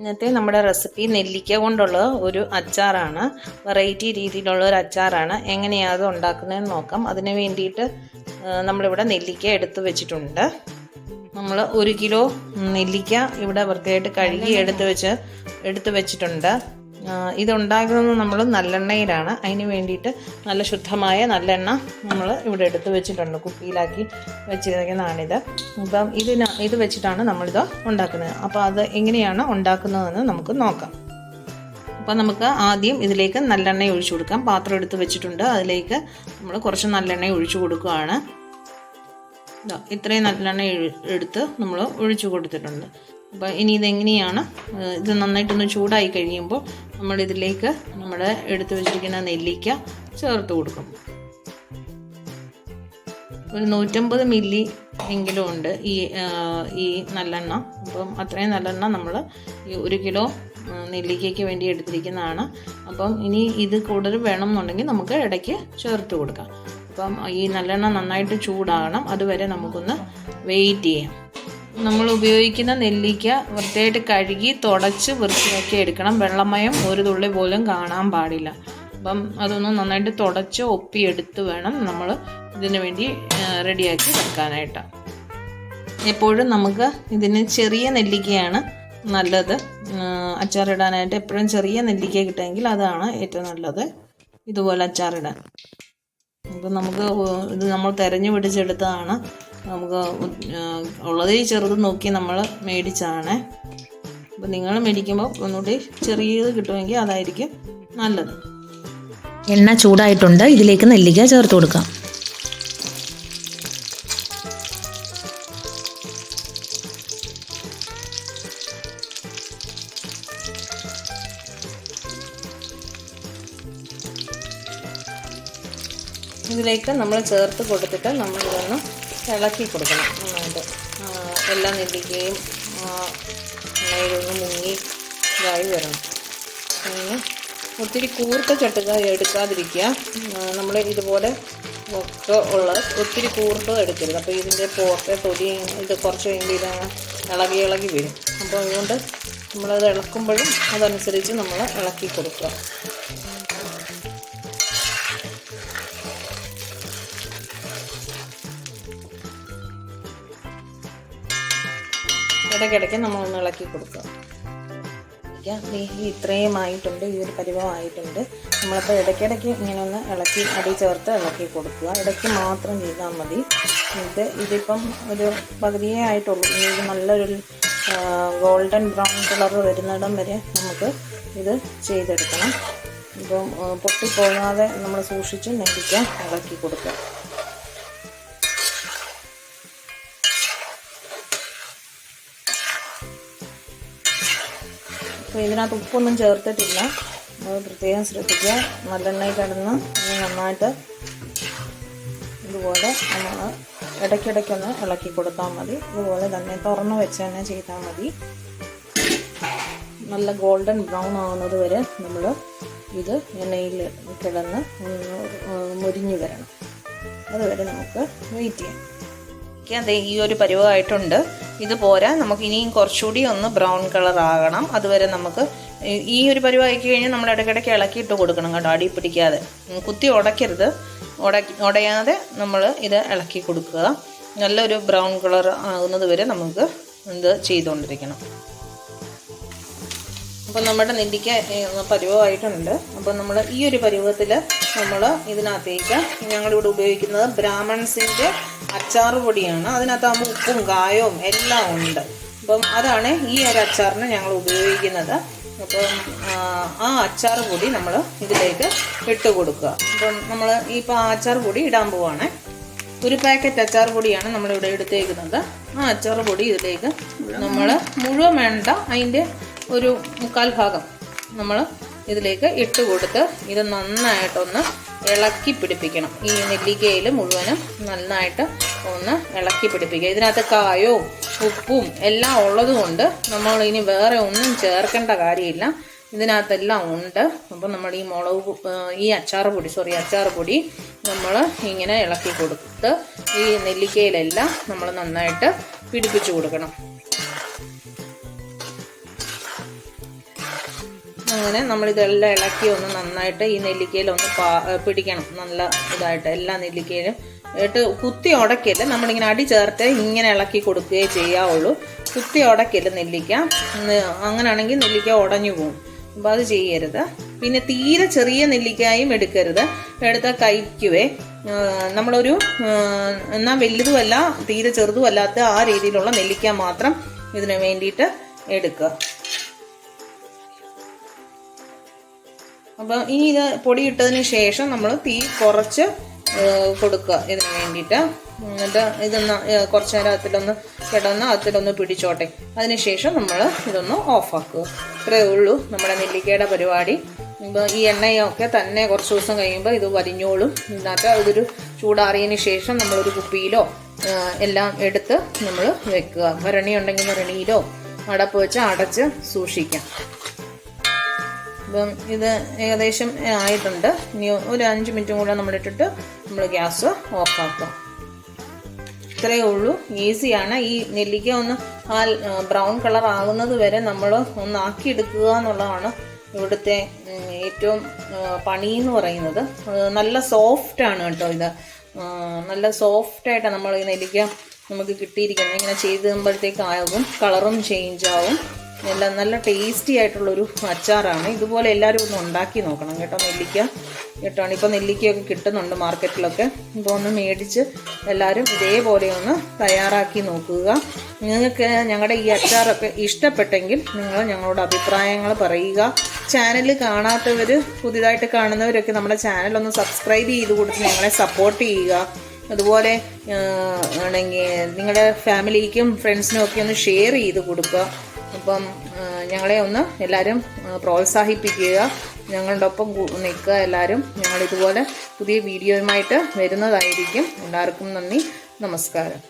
ഇന്നത്തെ നമ്മുടെ റെസിപ്പി നെല്ലിക്ക കൊണ്ടുള്ള ഒരു അച്ചാറാണ്. വെറൈറ്റി രീതിയിലുള്ള ഒരു അച്ചാറാണ്. എങ്ങനെയാണ് അത് ഉണ്ടാക്കുന്നതെന്ന് നോക്കാം. അതിന് വേണ്ടിയിട്ട് നമ്മളിവിടെ നെല്ലിക്ക എടുത്ത് വെച്ചിട്ടുണ്ട്. നമ്മൾ 1 കിലോ നെല്ലിക്ക ഇവിടെ വൃത്തിയായിട്ട് കഴുകി എടുത്ത് വെച്ചിട്ടുണ്ട്. ഇതുണ്ടാക്കുന്നത് നമ്മൾ നല്ലെണ്ണയിലാണ്. അതിന് വേണ്ടിയിട്ട് നല്ല ശുദ്ധമായ നല്ലെണ്ണ നമ്മൾ ഇവിടെ എടുത്ത് വെച്ചിട്ടുണ്ട്. കുപ്പിയിലാക്കി വെച്ചിരിക്കുന്നതാണിത്. അപ്പം ഇത് വെച്ചിട്ടാണ് നമ്മളിത് ഉണ്ടാക്കുന്നത്. അപ്പോൾ അത് എങ്ങനെയാണ് ഉണ്ടാക്കുന്നതെന്ന് നമുക്ക് നോക്കാം. അപ്പോൾ നമുക്ക് ആദ്യം ഇതിലേക്ക് നല്ലെണ്ണ ഒഴിച്ചു കൊടുക്കാം. പാത്രം എടുത്ത് വെച്ചിട്ടുണ്ട്. അതിലേക്ക് നമ്മൾ കുറച്ച് നല്ലെണ്ണ ഒഴിച്ചു കൊടുക്കുകയാണ്. ഇത്രയും നല്ലെണ്ണ എടുത്ത് നമ്മൾ ഒഴിച്ചു കൊടുത്തിട്ടുണ്ട്. അപ്പോൾ ഇനി ഇതെങ്ങനെയാണ്, ഇത് നന്നായിട്ടൊന്ന് ചൂടായി കഴിയുമ്പോൾ നമ്മളിതിലേക്ക് നമ്മുടെ എടുത്തു വെച്ചിരിക്കുന്ന നെല്ലിക്ക ചേർത്ത് കൊടുക്കും. ഒരു 150 മില്ലി എങ്കിലും ഉണ്ട് ഈ നല്ലെണ്ണ. അപ്പം അത്രയും നല്ലെണ്ണ നമ്മൾ ഈ 1 കിലോ നെല്ലിക്കയ്ക്ക് വേണ്ടി എടുത്തിരിക്കുന്നതാണ്. അപ്പം ഇനി ഇത് കൂടുതൽ വേണം എന്നുണ്ടെങ്കിൽ നമുക്ക് ഇടയ്ക്ക് ചേർത്ത് കൊടുക്കാം. അപ്പം ഈ നല്ലെണ്ണ നന്നായിട്ട് ചൂടാകണം. അതുവരെ നമുക്കൊന്ന് വെയിറ്റ് ചെയ്യാം. നമ്മൾ ഉപയോഗിക്കുന്ന നെല്ലിക്ക വൃത്തിയായിട്ട് കഴുകി തുടച്ച് വൃത്തിയാക്കി എടുക്കണം. വെള്ളമയം ഒരു തുള്ളി പോലും കാണാൻ പാടില്ല. അപ്പം അതൊന്ന് നന്നായിട്ട് തുടച്ച് ഒപ്പിയെടുത്ത് വേണം നമ്മൾ ഇതിന് വേണ്ടി റെഡിയാക്കി വെക്കാനായിട്ട്. എപ്പോഴും നമുക്ക് ഇതിന് ചെറിയ നെല്ലിക്കയാണ് നല്ലത്. അച്ചാറിടാനായിട്ട് എപ്പോഴും ചെറിയ നെല്ലിക്ക കിട്ടുമെങ്കിൽ അതാണ് ഏറ്റവും നല്ലത് ഇതുപോലെ അച്ചാറിടാൻ. അപ്പം നമുക്ക് ഇത് നമ്മൾ തിരഞ്ഞു പിടിച്ചെടുത്തതാണ്. നമുക്ക് ഉള്ളത് ചെറുത് നോക്കി നമ്മൾ മേടിച്ചതാണ്. അപ്പം നിങ്ങൾ മേടിക്കുമ്പോൾ ഒന്നുകൂടി ചെറിയത് കിട്ടുമെങ്കിൽ അതായിരിക്കും നല്ലത്. എണ്ണ ചൂടായിട്ടുണ്ട്. ഇതിലേക്ക് നെല്ലിക്ക ചേർത്ത് കൊടുക്കാം. ഇതിലേക്ക് നമ്മൾ ചേർത്ത് കൊടുത്തിട്ട് നമ്മൾ ഇതൊന്ന് ഇളക്കി കൊടുക്കണം. നന്നായിട്ട് എല്ലാ നെല്ലിക്കയും നന്നായിട്ടൊന്ന് മുങ്ങി ഇതായി വരണം. അങ്ങനെ ഒത്തിരി കൂർത്ത ചട്ടുക എടുക്കാതിരിക്കുക. നമ്മൾ ഇതുപോലെ ഒക്കെ ഉള്ള ഒത്തിരി കൂർത്തത് എടുക്കരുത്. അപ്പോൾ ഇതിൻ്റെ പോർക്കെ തൊലി ഇത് കുറച്ച് കഴിയുമ്പോൾ ഇത് ഇളകി വരും. അപ്പോൾ അതുകൊണ്ട് നമ്മളത് ഇളക്കുമ്പോഴും അതനുസരിച്ച് നമ്മൾ ഇളക്കി കൊടുക്കുക. ഇടയ്ക്കിടയ്ക്ക് നമ്മളൊന്ന് ഇളക്കി കൊടുക്കുക. ഇത്രയും ആയിട്ടുണ്ട്, ഈ ഒരു പരുവമായിട്ടുണ്ട്. നമ്മളിപ്പോൾ ഇടയ്ക്കിടയ്ക്ക് ഇങ്ങനെ ഒന്ന് അടി ചേർത്ത് ഇളക്കി കൊടുക്കുക. ഇടയ്ക്ക് മാത്രം ചെയ്താൽ മതി. ഇതിപ്പം ഒരു പകുതിയേ ആയിട്ടുള്ളൂ. ഇത് നല്ലൊരു ഗോൾഡൻ ബ്രൗൺ കളർ വരുന്നിടം വരെ നമുക്ക് ഇത് ചെയ്തെടുക്കണം. ഇപ്പം പൊട്ടിപ്പോകാതെ നമ്മൾ സൂക്ഷിച്ച് നെല്ലിക്ക ഇളക്കി കൊടുക്കുക. അപ്പോൾ ഇതിനകത്ത് ഉപ്പൊന്നും ചേർത്തിട്ടില്ല. അത് പ്രത്യേകം ശ്രദ്ധിക്കുക. നല്ലെണ്ണയിൽ കിടന്ന് നന്നായിട്ട് ഇതുപോലെ നമ്മൾ ഇടയ്ക്കിടയ്ക്കൊന്ന് ഇളക്കി കൊടുത്താൽ മതി. ഇതുപോലെ തന്നെ തുറന്ന് വെച്ച് തന്നെ ചെയ്താൽ മതി. നല്ല ഗോൾഡൻ ബ്രൗൺ ആവുന്നത് വരെ നമ്മൾ ഇത് എണ്ണയിൽ കിടന്ന് മുരിഞ്ഞു വരണം. അതുവരെ നമുക്ക് വെയിറ്റ് ചെയ്യാം. അതെ, ഈ ഒരു പരുവമായിട്ടുണ്ട്. ഇത് പോരാ, നമുക്ക് ഇനിയും കുറച്ചുകൂടി ഒന്ന് ബ്രൗൺ കളർ ആകണം. അതുവരെ നമുക്ക് ഈ ഒരു പരുവമായി കഴിഞ്ഞാൽ നമ്മൾ ഇടയ്ക്കിടയ്ക്ക് ഇളക്കിയിട്ട് കൊടുക്കണം കേട്ടോ. അടി പിടിക്കാതെ കുത്തി ഉടയ്ക്കരുത്. ഉടയാതെ നമ്മൾ ഇത് ഇളക്കി കൊടുക്കുക. നല്ലൊരു ബ്രൗൺ കളർ ആകുന്നത് വരെ നമുക്ക് ഇത് ചെയ്തുകൊണ്ടിരിക്കണം. അപ്പം നമ്മുടെ നെല്ലിക്ക പരുവമായിട്ടുണ്ട്. അപ്പം നമ്മൾ ഈ ഒരു പരുവത്തിൽ നമ്മൾ ഇതിനകത്തേക്ക് ഞങ്ങളിവിടെ ഉപയോഗിക്കുന്നത് ബ്രാഹ്മൺസിൻ്റെ അച്ചാർ പൊടിയാണ്. അതിനകത്താകുമ്പോൾ ഉപ്പും കായവും എല്ലാം ഉണ്ട്. അപ്പം അതാണ് ഈ ഒരു അച്ചാറിന് ഞങ്ങൾ ഉപയോഗിക്കുന്നത്. അപ്പം ആ അച്ചാർ പൊടി നമ്മൾ ഇതിലേക്ക് ഇട്ട് കൊടുക്കുക. അപ്പം നമ്മൾ ഇപ്പോൾ ആ അച്ചാർ പൊടി ഇടാൻ പോവാണ്. ഒരു പാക്കറ്റ് അച്ചാർ പൊടിയാണ് നമ്മളിവിടെ എടുത്തേക്കുന്നത്. ആ അച്ചാർ പൊടി ഇതിലേക്ക് നമ്മൾ മുഴുവൻ വേണ്ട, അതിൻ്റെ ഒരു 1/4 ഭാഗം നമ്മൾ ഇതിലേക്ക് ഇട്ട് കൊടുത്ത് ഇത് നന്നായിട്ടൊന്ന് ഇളക്കി പിടിപ്പിക്കണം. ഈ നെല്ലിക്കയിൽ മുഴുവനും നന്നായിട്ട് ഒന്ന് ഇളക്കി പിടിപ്പിക്കുക. ഇതിനകത്ത് കായവും ഉപ്പും എല്ലാം ഉള്ളത് കൊണ്ട് നമ്മൾ ഇനി വേറെ ഒന്നും ചേർക്കേണ്ട കാര്യമില്ല. ഇതിനകത്തെല്ലാം ഉണ്ട്. അപ്പം നമ്മൾ ഈ അച്ചാർ പൊടി നമ്മൾ ഇങ്ങനെ ഇളക്കി കൊടുത്ത് ഈ നെല്ലിക്കയിലെല്ലാം നമ്മൾ നന്നായിട്ട് പിടിപ്പിച്ചു കൊടുക്കണം. അങ്ങനെ നമ്മളിതെല്ലാം ഇളക്കി ഒന്ന് നന്നായിട്ട് ഈ നെല്ലിക്കയിലൊന്ന് പിടിക്കണം, നല്ല ഇതായിട്ട് എല്ലാ നെല്ലിക്കയിലും ഇട്ട് കുത്തി ഉടക്കല്ല. നമ്മളിങ്ങനെ അടി ചേർത്ത് ഇങ്ങനെ ഇളക്കി കൊടുക്കുകയേ ചെയ്യാവുള്ളൂ. കുത്തി ഉടക്കല്ല നെല്ലിക്ക, അങ്ങനെയാണെങ്കിൽ നെല്ലിക്ക ഉടഞ്ഞു പോകും. അപ്പോൾ അത് ചെയ്യരുത്. പിന്നെ തീരെ ചെറിയ നെല്ലിക്കായും എടുക്കരുത്, എടുത്താൽ കഴിക്കുവേ. നമ്മളൊരു എന്നാൽ വലുതുമല്ല തീരെ ചെറുതുമല്ലാത്ത ആ രീതിയിലുള്ള നെല്ലിക്ക മാത്രം ഇതിന് വേണ്ടിയിട്ട് എടുക്കുക. അപ്പം ഇനി ഇത് പൊടിയിട്ടതിന് ശേഷം നമ്മൾ തീ കുറച്ച് കൊടുക്കുക ഇതിന് വേണ്ടിയിട്ട്. എന്നിട്ട് ഇതൊന്ന് കുറച്ച് നേരം അകത്തിലൊന്ന് പിടിച്ചോട്ടെ. അതിനുശേഷം നമ്മൾ ഇതൊന്ന് ഓഫാക്കുക. ഇത്രയേ ഉള്ളൂ നമ്മുടെ നെല്ലിക്കയുടെ പരിപാടി. ഇപ്പോൾ ഈ എണ്ണയൊക്കെ തന്നെ കുറച്ച് ദിവസം കഴിയുമ്പോൾ ഇത് വലിഞ്ഞോളും. ഇതിനകത്ത് അതൊരു ചൂടാറിയതിന് ശേഷം നമ്മളൊരു കുപ്പിയിലോ എല്ലാം എടുത്ത് നമ്മൾ വെക്കുക. ഭരണി ഉണ്ടെങ്കിൽ ഭരണിയിലോ അടപ്പ് വെച്ച് അടച്ച് സൂക്ഷിക്കാം. അപ്പം ഇത് ഏകദേശം ആയിട്ടുണ്ട്. ഇനി ഒരു 5 മിനിറ്റും കൂടെ നമ്മളിട്ടിട്ട് നമ്മൾ ഗ്യാസ് ഓഫാക്കാം. ഇത്രയേ ഉള്ളൂ, ഈസിയാണ്. ഈ നെല്ലിക്ക ഒന്ന് ബ്രൗൺ കളർ ആകുന്നത് വരെ നമ്മൾ ഒന്ന് ആക്കിയെടുക്കുക എന്നുള്ളതാണ് ഇവിടുത്തെ ഏറ്റവും പണി എന്ന് പറയുന്നത്. നല്ല സോഫ്റ്റാണ് കേട്ടോ ഇത്. നല്ല സോഫ്റ്റായിട്ടാണ് നമ്മൾ ഈ നെല്ലിക്ക നമുക്ക് കിട്ടിയിരിക്കുന്നത്. ഇങ്ങനെ ചെയ്തുമ്പോഴത്തേക്കാകും കളറും ചേഞ്ച് ആവും. എല്ലാം നല്ല ടേസ്റ്റി ആയിട്ടുള്ളൊരു അച്ചാറാണ്. ഇതുപോലെ എല്ലാവരും ഒന്ന് ഉണ്ടാക്കി നോക്കണം കേട്ടോ. നെല്ലിക്ക കേട്ടാണ് ഇപ്പോൾ നെല്ലിക്കയൊക്കെ കിട്ടുന്നുണ്ട് മാർക്കറ്റിലൊക്കെ. ഇപ്പോൾ ഒന്ന് മേടിച്ച് എല്ലാവരും ഇതേപോലെ ഒന്ന് തയ്യാറാക്കി നോക്കുക. നിങ്ങൾക്ക് ഞങ്ങളുടെ ഈ അച്ചാറൊക്കെ ഇഷ്ടപ്പെട്ടെങ്കിൽ നിങ്ങൾ ഞങ്ങളോട് അഭിപ്രായങ്ങൾ പറയുക. ചാനൽ കാണാത്തവർ, പുതിയതായിട്ട് കാണുന്നവരൊക്കെ നമ്മുടെ ചാനലൊന്ന് സബ്സ്ക്രൈബ് ചെയ്ത് കൊടുത്ത് ഞങ്ങളെ സപ്പോർട്ട് ചെയ്യുക. അതുപോലെ ആണെങ്കിൽ നിങ്ങളുടെ ഫാമിലിക്കും ഫ്രണ്ട്സിനും ഒക്കെ ഒന്ന് ഷെയർ ചെയ്ത് കൊടുക്കുക. അപ്പം ഞങ്ങളെ ഒന്ന് എല്ലാവരും പ്രോത്സാഹിപ്പിക്കുക, ഞങ്ങളുടെ ഒപ്പം നിൽക്കുക എല്ലാവരും. ഞങ്ങളിതുപോലെ പുതിയ വീഡിയോയുമായിട്ട് വരുന്നതായിരിക്കും. എല്ലാവർക്കും നന്ദി, നമസ്കാരം.